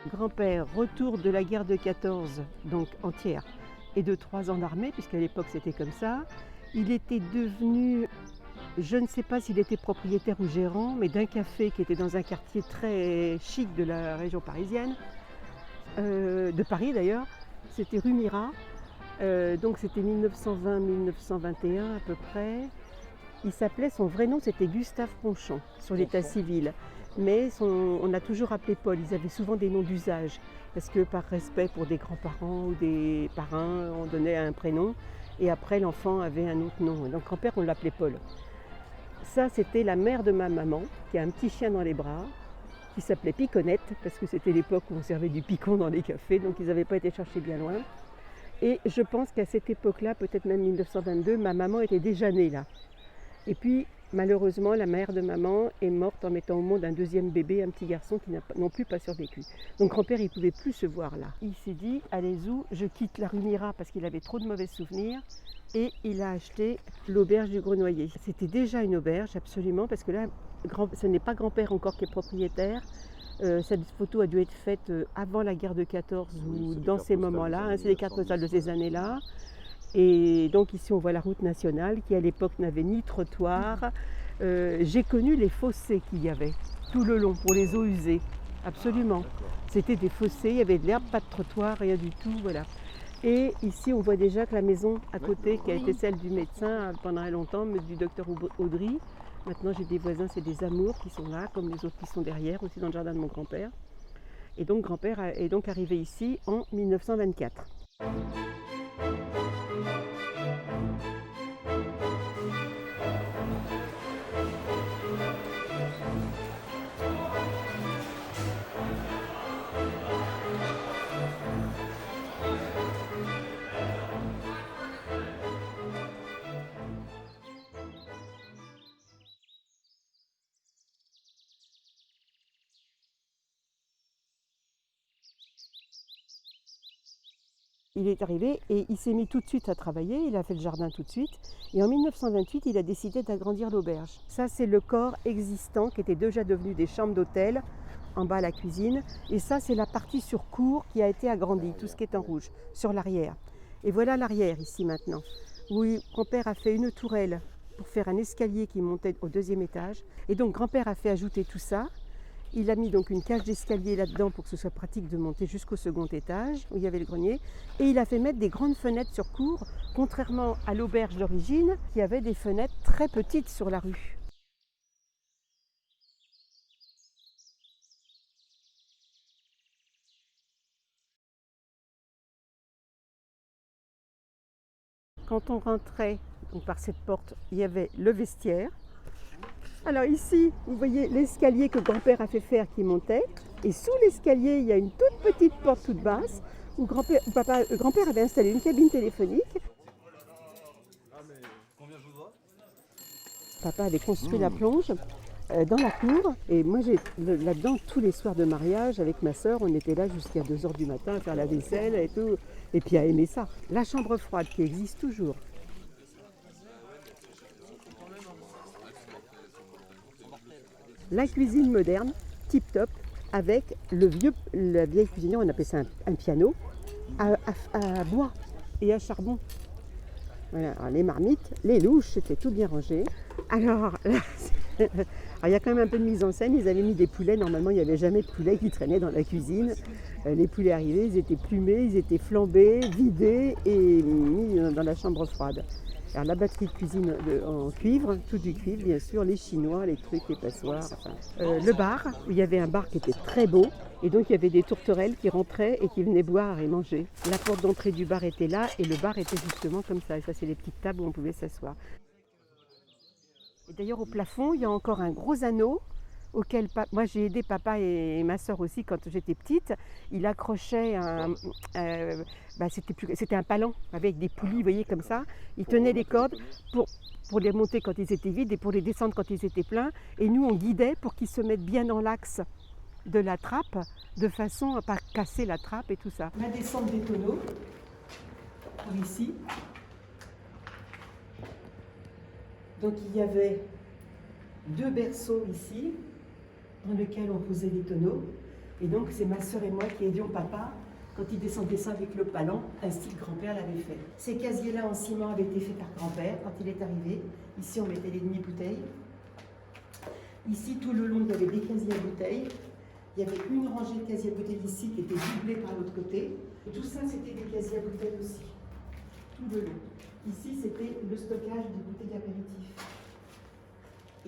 grand-père, retour de la guerre de 14, donc entière, et de 3 ans d'armée, puisqu'à l'époque c'était comme ça. Il était devenu, je ne sais pas s'il était propriétaire ou gérant, mais d'un café qui était dans un quartier très chic de la région parisienne, de Paris d'ailleurs, c'était rue Mira. Donc c'était 1920-1921 à peu près. Il s'appelait, son vrai nom c'était Gustave Ponchon sur l'état civil. Mais on a toujours appelé Paul, ils avaient souvent des noms d'usage. Parce que par respect pour des grands-parents ou des parrains, on donnait un prénom. Et après l'enfant avait un autre nom. Donc grand-père on l'appelait Paul. Ça c'était la mère de ma maman, qui a un petit chien dans les bras, qui s'appelait Piconette, parce que c'était l'époque où on servait du picon dans les cafés, donc ils n'avaient pas été chercher bien loin. Et je pense qu'à cette époque-là, peut-être même 1922, ma maman était déjà née là. Et puis, malheureusement, la mère de maman est morte en mettant au monde un deuxième bébé, un petit garçon qui n'a non plus pas survécu. Donc grand-père, il ne pouvait plus se voir là. Il s'est dit, allez où, je quitte la rue Mira parce qu'il avait trop de mauvais souvenirs. Et il a acheté l'auberge du Grenoyer. C'était déjà une auberge, absolument, parce que là, ce n'est pas grand-père encore qui est propriétaire. Cette photo a dû être faite avant la guerre de 14 ou dans ces moments-là. C'est les cartes postales de ces années-là. Et donc ici on voit la route nationale qui à l'époque n'avait ni trottoir. J'ai connu les fossés qu'il y avait tout le long pour les eaux usées, absolument. C'était des fossés, il y avait de l'herbe, pas de trottoir, rien du tout, voilà. Et ici on voit déjà que la maison à côté, qui a été celle du médecin pendant longtemps, du docteur Audry. Maintenant j'ai des voisins, c'est des amours qui sont là, comme les autres qui sont derrière, aussi dans le jardin de mon grand-père. Et donc grand-père est donc arrivé ici en 1924. Il est arrivé et il s'est mis tout de suite à travailler, il a fait le jardin tout de suite. Et en 1928, il a décidé d'agrandir l'auberge. Ça, c'est le corps existant qui était déjà devenu des chambres d'hôtel, en bas la cuisine. Et ça, c'est la partie sur cour qui a été agrandie, tout ce qui est en rouge, sur l'arrière. Et voilà l'arrière ici maintenant, où grand-père a fait une tourelle pour faire un escalier qui montait au 2e étage. Et donc grand-père a fait ajouter tout ça. Il a mis donc une cage d'escalier là-dedans pour que ce soit pratique de monter jusqu'au 2e étage où il y avait le grenier. Et il a fait mettre des grandes fenêtres sur cour, contrairement à l'auberge d'origine qui avait des fenêtres très petites sur la rue. Quand on rentrait donc par cette porte, il y avait le vestiaire. Alors ici, vous voyez l'escalier que grand-père a fait faire qui montait. Et sous l'escalier, il y a une toute petite porte toute basse où grand-père avait installé une cabine téléphonique. Papa avait construit la plonge dans la cour. Et moi, là-dedans, tous les soirs de mariage, avec ma sœur, on était là jusqu'à 2h du matin à faire la vaisselle et tout. Et puis à aimer ça. La chambre froide qui existe toujours. La cuisine moderne, tip-top, avec la vieille cuisinière, on appelait ça un piano, à bois et à charbon. Voilà, alors les marmites, les louches, c'était tout bien rangé. Alors, il y a quand même un peu de mise en scène. Ils avaient mis des poulets. Normalement, il n'y avait jamais de poulets qui traînaient dans la cuisine. Les poulets arrivaient, ils étaient plumés, ils étaient flambés, vidés et mis dans la chambre froide. Alors la batterie de cuisine en cuivre, tout du cuivre bien sûr, les chinois, les trucs, les passoires. Enfin. Le bar, où il y avait un bar qui était très beau. Et donc il y avait des tourterelles qui rentraient et qui venaient boire et manger. La porte d'entrée du bar était là et le bar était justement comme ça. Et ça, c'est les petites tables où on pouvait s'asseoir. Et d'ailleurs au plafond, il y a encore un gros anneau auquel moi j'ai aidé papa et ma soeur aussi quand j'étais petite. Il accrochait c'était un palan avec des poulies, vous voyez, comme ça. Il tenait les cordes pour les monter quand ils étaient vides et pour les descendre quand ils étaient pleins. Et nous, on guidait pour qu'ils se mettent bien dans l'axe de la trappe, de façon à ne pas casser la trappe et tout ça. La descente des tonneaux, par ici. Donc il y avait 2 berceaux ici, dans lesquels on posait les tonneaux. Et donc c'est ma sœur et moi qui aidions papa quand il descendait ça avec le palan, ainsi que grand-père l'avait fait. Ces casiers-là en ciment avaient été faits par grand-père quand il est arrivé. Ici, on mettait les demi-bouteilles. Ici, tout le long, il y avait des casiers à bouteilles. Il y avait une rangée de casiers à bouteilles ici qui était doublée par l'autre côté. Et tout ça, c'était des casiers à bouteilles aussi, tout le long. Ici, c'était le stockage des bouteilles d'apéritif.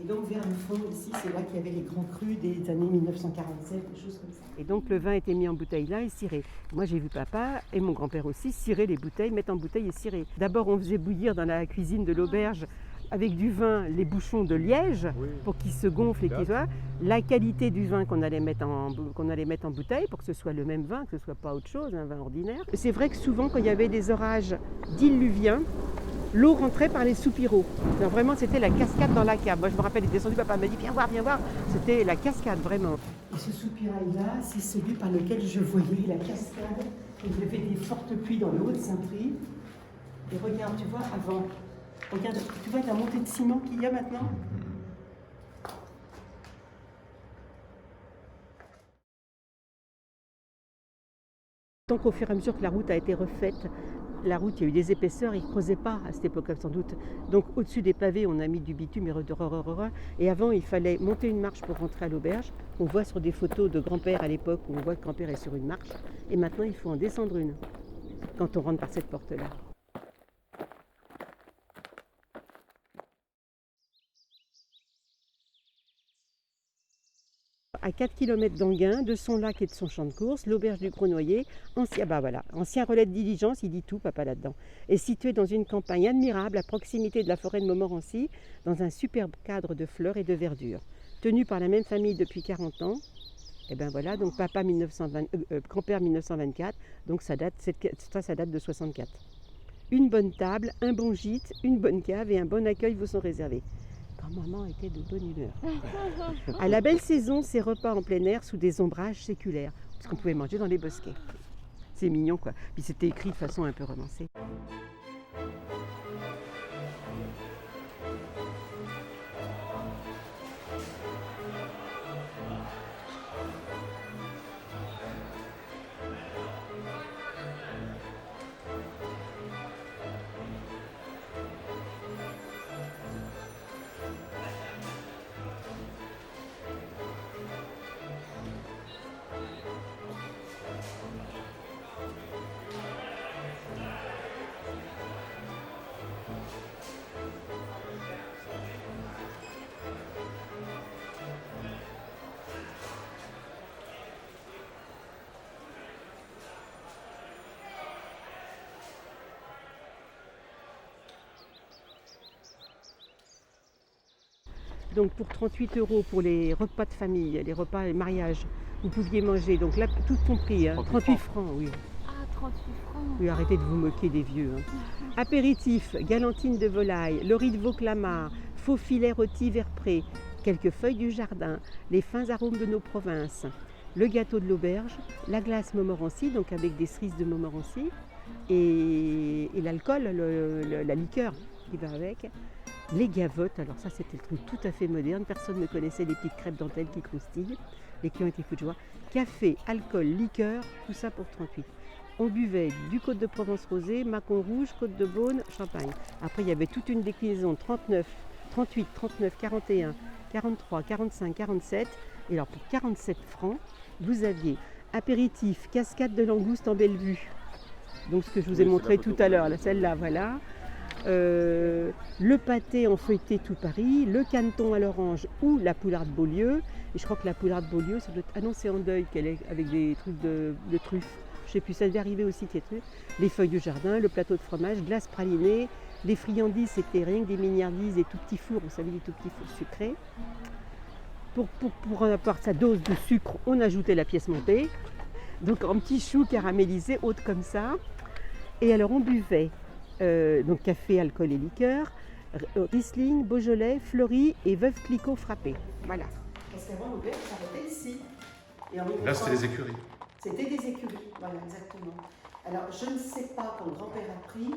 Et donc vers le fond, ici, c'est là qu'il y avait les grands crus des années 1947, des choses comme ça. Et donc le vin était mis en bouteille là et ciré. Moi j'ai vu papa et mon grand-père aussi cirer les bouteilles, mettre en bouteille et cirer. D'abord on faisait bouillir dans la cuisine de l'auberge avec du vin les bouchons de liège pour qu'ils se gonflent et qu'ils soient. La qualité du vin qu'on allait mettre en bouteille pour que ce soit le même vin, que ce ne soit pas autre chose, un vin ordinaire. C'est vrai que souvent quand il y avait des orages diluviens, l'eau rentrait par les soupiraux. Alors vraiment, c'était la cascade dans la cave. Moi, je me rappelle, il est descendu, papa m'a dit viens voir, viens voir. C'était la cascade, vraiment. Et ce soupirail-là, c'est celui par lequel je voyais la cascade. Il y avait des fortes pluies dans le haut de Saint-Prix. Et regarde, tu vois, avant. Regarde, tu vois la montée de ciment qu'il y a maintenant. Donc au fur et à mesure que la route a été refaite, la route, il y a eu des épaisseurs, ils ne creusaient pas à cette époque-là sans doute. Donc au-dessus des pavés, on a mis du bitume et avant, il fallait monter une marche pour rentrer à l'auberge. On voit sur des photos de grand-père à l'époque où on voit que grand-père est sur une marche. Et maintenant, il faut en descendre une quand on rentre par cette porte-là. À 4 km d'Anguin, de son lac et de son champ de course, l'auberge du Gros-Noyer, ancien relais de diligence, il dit tout papa là-dedans, est situé dans une campagne admirable à proximité de la forêt de Montmorency, dans un superbe cadre de fleurs et de verdure. Tenu par la même famille depuis 40 ans, et ben voilà, donc grand-père 1924, donc ça date de 64. Une bonne table, un bon gîte, une bonne cave et un bon accueil vous sont réservés. Quand maman était de bonne humeur. À la belle saison, ces repas en plein air sous des ombrages séculaires, parce qu'on pouvait manger dans les bosquets. C'est mignon quoi. Puis c'était écrit de façon un peu romancée. Donc pour 38 € pour les repas de famille, les repas et mariages, vous pouviez manger, donc là tout compris, hein, 38 francs, oui. Ah, 38 francs. Oui, arrêtez de vous moquer des vieux. Hein. Apéritif, galantine de volaille, le riz de Vauclamart, faux filet rôti vert pré, quelques feuilles du jardin, les fins arômes de nos provinces, le gâteau de l'auberge, la glace Montmorency, donc avec des cerises de Montmorency, et l'alcool, la liqueur qui va avec. Les gavottes, alors ça c'était le truc tout à fait moderne, personne ne connaissait les petites crêpes dentelles qui croustillent, les clients étaient fous de joie. Café, alcool, liqueur, tout ça pour 38. On buvait du Côte de Provence rosé, Mâcon rouge, Côte de Beaune, champagne. Après il y avait toute une déclinaison 39, 38, 39, 41, 43, 45, 47. Et alors pour 47 francs, vous aviez apéritif, cascade de langoustes en belle vue. Donc ce que je vous ai montré tout à l'heure, celle-là, voilà. Le pâté en feuilleté tout Paris, le caneton à l'orange ou la poularde Beaulieu. Et je crois que la poularde Beaulieu, ça doit être... Ah non, c'est en deuil qu'elle est avec des trucs de truffes. Je sais plus, ça devait arriver aussi, ces trucs. Les feuilles du jardin, le plateau de fromage, glace pralinée. Les friandises, c'était rien que des mignardises et tout petits fours, vous savez, des tout petits fours sucrés. Pour avoir sa dose de sucre, on ajoutait la pièce montée. Donc en petits choux caramélisés, hautes comme ça. Et alors on buvait donc café, alcool et liqueur, Riesling, Beaujolais, Fleury et Veuve Clicquot frappé. Voilà. Parce qu'avant l'auberge s'arrêtait ici. Et là c'était les écuries. C'était des écuries, voilà exactement. Alors je ne sais pas quand grand-père a pris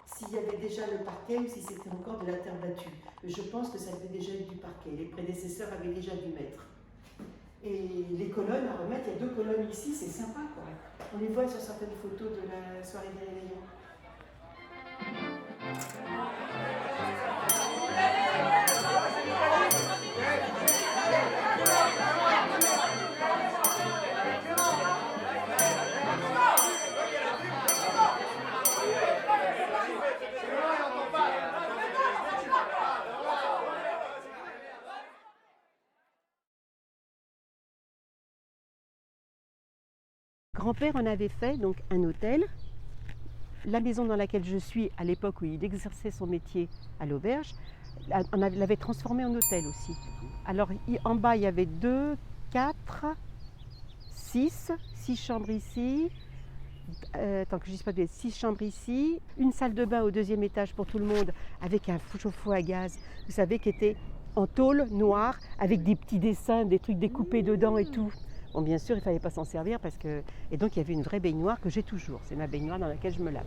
s'il y avait déjà le parquet ou si c'était encore de la terre battue. Mais je pense que ça avait déjà eu du parquet. Les prédécesseurs avaient déjà dû mettre. Et les colonnes à remettre, il y a 2 colonnes ici, c'est sympa quoi. On les voit sur certaines photos de la soirée des réveillons. Grand-père en avait fait donc un hôtel. La maison dans laquelle je suis, à l'époque où il exerçait son métier à l'auberge, on l'avait transformé en hôtel aussi. Alors en bas, il y avait 2, 4, 6 chambres ici. Tant que je ne dise pas de 6 chambres ici. Une salle de bain au 2e étage pour tout le monde, avec un chauffe-eau à gaz, vous savez, qui était en tôle noire, avec des petits dessins, des trucs découpés dedans et tout. Bon, bien sûr, il ne fallait pas s'en servir parce que... Et donc, il y avait une vraie baignoire que j'ai toujours. C'est ma baignoire dans laquelle je me lave.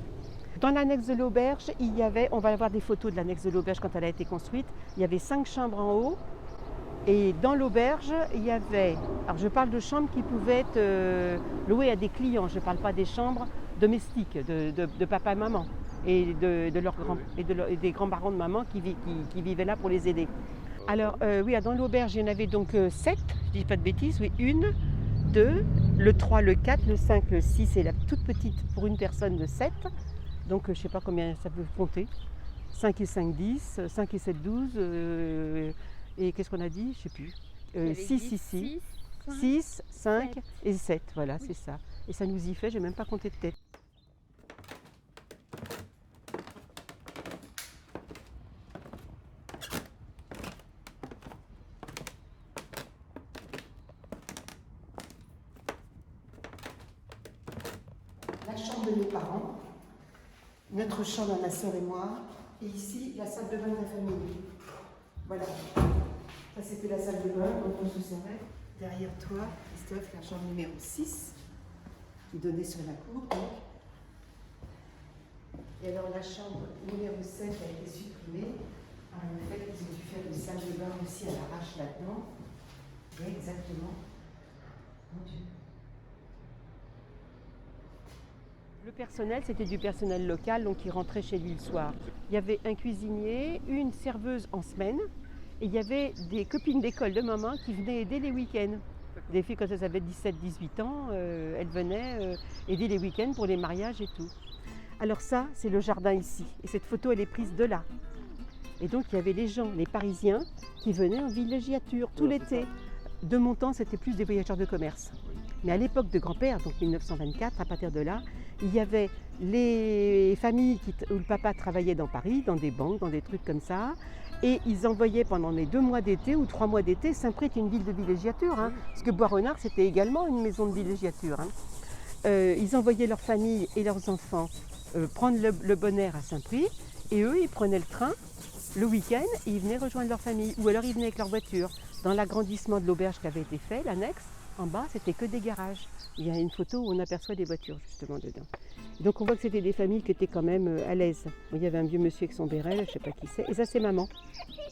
Dans l'annexe de l'auberge, il y avait... On va avoir des photos de l'annexe de l'auberge quand elle a été construite. Il y avait 5 chambres en haut. Et dans l'auberge, il y avait... Alors, je parle de chambres qui pouvaient être louées à des clients. Je ne parle pas des chambres domestiques de papa et maman. Et, et des grands-parents de maman qui vivaient là pour les aider. Alors, oui, dans l'auberge, il y en avait donc 7. Je ne dis pas de bêtises. Oui, 1, 2, le 3, le 4, le 5, le 6 et la toute petite pour une personne de 7. Donc je ne sais pas combien ça peut compter. 5 et 5, 10, 5 et 7, 12. Et qu'est-ce qu'on a dit? Je ne sais plus. 6 ici, 6, 5 et 7. Voilà, oui. C'est ça. Et ça nous y fait, je n'ai même pas compté de tête. La chambre de mes parents, notre chambre à ma soeur et moi, et ici la salle de bain de la famille. Voilà, ça c'était la salle de bain dont on se servait. Derrière toi, Christophe, la chambre numéro 6, qui donnait sur la cour. Donc. Et alors la chambre numéro 7 a été supprimée par le fait qu'ils ont dû faire une salle de bain aussi à l'arrache là-dedans. Et exactement, mon Dieu. Le personnel, c'était du personnel local, donc qui rentrait chez lui le soir. Il y avait un cuisinier, une serveuse en semaine, et il y avait des copines d'école de maman qui venaient aider les week-ends. Des filles, quand elles avaient 17-18 ans, elles venaient aider les week-ends pour les mariages et tout. Alors ça, c'est le jardin ici, et cette photo, elle est prise de là. Et donc, il y avait les gens, les Parisiens, qui venaient en villégiature tout l'été. De mon temps, c'était plus des voyageurs de commerce. Mais à l'époque de grand-père, donc 1924, à partir de là, il y avait les familles où le papa travaillait dans Paris, dans des banques, dans des trucs comme ça. Et ils envoyaient pendant les 2 mois d'été ou 3 mois d'été, Saint-Prix est une ville de villégiature, hein, parce que Bois-Renard, c'était également une maison de villégiature. Hein. Ils envoyaient leurs familles et leurs enfants prendre le bon air à Saint-Prix, et eux, ils prenaient le train le week-end et ils venaient rejoindre leur famille. Ou alors ils venaient avec leur voiture. Dans l'agrandissement de l'auberge qui avait été fait, l'annexe, en bas, c'était que des garages. Il y a une photo où on aperçoit des voitures justement dedans. Donc on voit que c'était des familles qui étaient quand même à l'aise. Bon, il y avait un vieux monsieur avec son béret, je ne sais pas qui c'est. Et ça, c'est maman.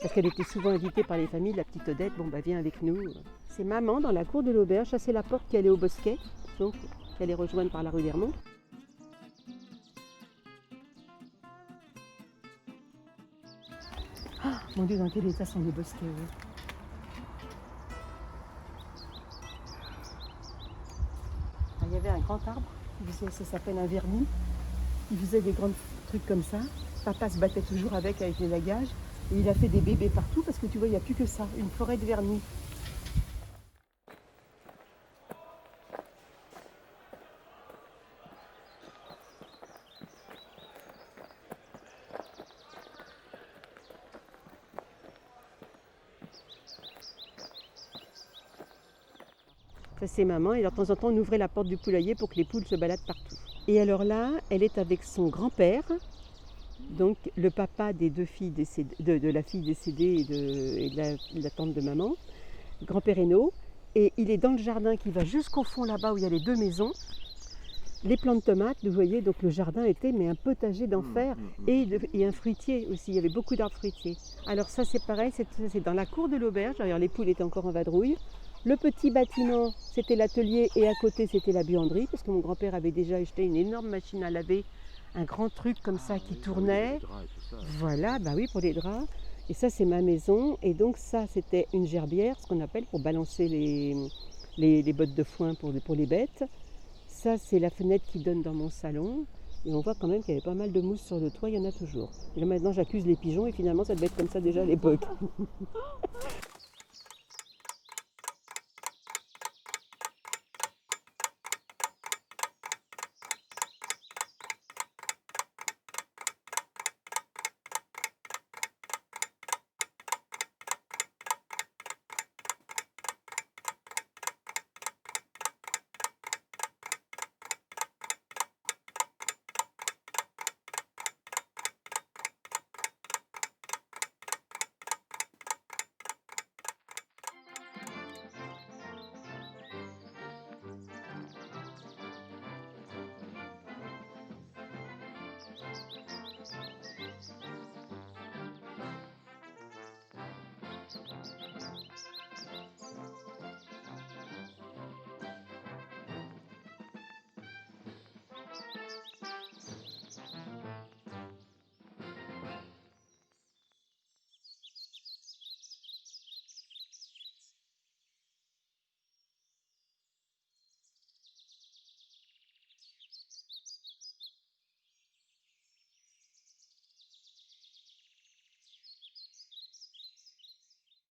Parce qu'elle était souvent invitée par les familles, la petite Odette, bon bah viens avec nous. C'est maman dans la cour de l'auberge, ça c'est la porte qui allait au Bosquet, donc qui allait rejoindre par la rue d'Hermont. Oh, mon Dieu, dans quel état sont les Bosquets, oui. Il y avait un grand arbre, ça s'appelle un vernis. Il faisait des grands trucs comme ça. Papa se battait toujours avec les lagages. Et il a fait des bébés partout parce que tu vois, il n'y a plus que ça, une forêt de vernis. Ça c'est maman, et alors, de temps en temps on ouvrait la porte du poulailler pour que les poules se baladent partout. Et alors là, elle est avec son grand-père, donc le papa des 2 filles décédées, de la fille décédée et de la tante de maman, grand-père Hénaud, et il est dans le jardin qui va jusqu'au fond là-bas où il y a les 2 maisons. Les plants de tomates, vous voyez, donc le jardin était mais un potager d'enfer et un fruitier aussi, il y avait beaucoup d'arbres fruitiers. Alors ça c'est pareil, c'est dans la cour de l'auberge, d'ailleurs les poules étaient encore en vadrouille. Le petit bâtiment, c'était l'atelier et à côté, c'était la buanderie parce que mon grand-père avait déjà acheté une énorme machine à laver, un grand truc comme ça qui tournait. Voilà, bah oui, pour les draps. Et ça, c'est ma maison. Et donc ça, c'était une gerbière, ce qu'on appelle pour balancer les bottes de foin pour les bêtes. Ça, c'est la fenêtre qui donne dans mon salon. Et on voit quand même qu'il y avait pas mal de mousse sur le toit, il y en a toujours. Et là maintenant, j'accuse les pigeons et finalement, ça devait être comme ça déjà à l'époque.